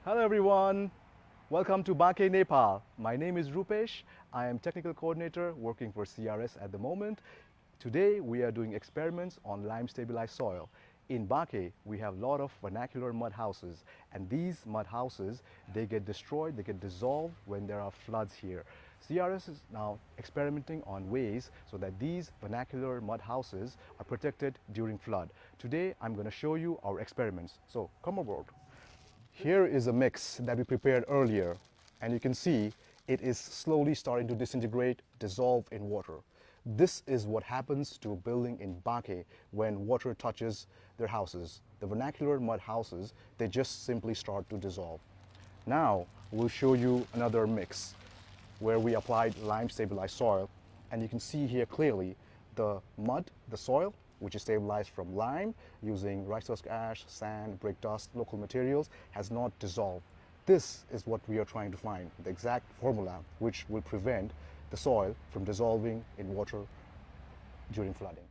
Hello everyone, welcome to Banke, Nepal. My name is Rupesh. I am technical coordinator working for CRS at the moment. Today we are doing experiments on lime stabilized soil. In Banke, we have a lot of vernacular mud houses, and these mud houses, they get destroyed, they get dissolved when there are floods here. CRS is now experimenting on ways so that these vernacular mud houses are protected during flood. Today I'm going to show you our experiments. So come aboard. Here is a mix that we prepared earlier, and you can see it is slowly starting to disintegrate, dissolve in water. This is what happens to a building in Banke when water touches their houses. The vernacular mud houses, they just simply start to dissolve. Now we'll show you another mix where we applied lime stabilized soil, and you can see here clearly the mud, the soil, which is stabilized from lime using rice husk ash, sand, brick dust, local materials, has not dissolved. This is what we are trying to find, the exact formula which will prevent the soil from dissolving in water during flooding.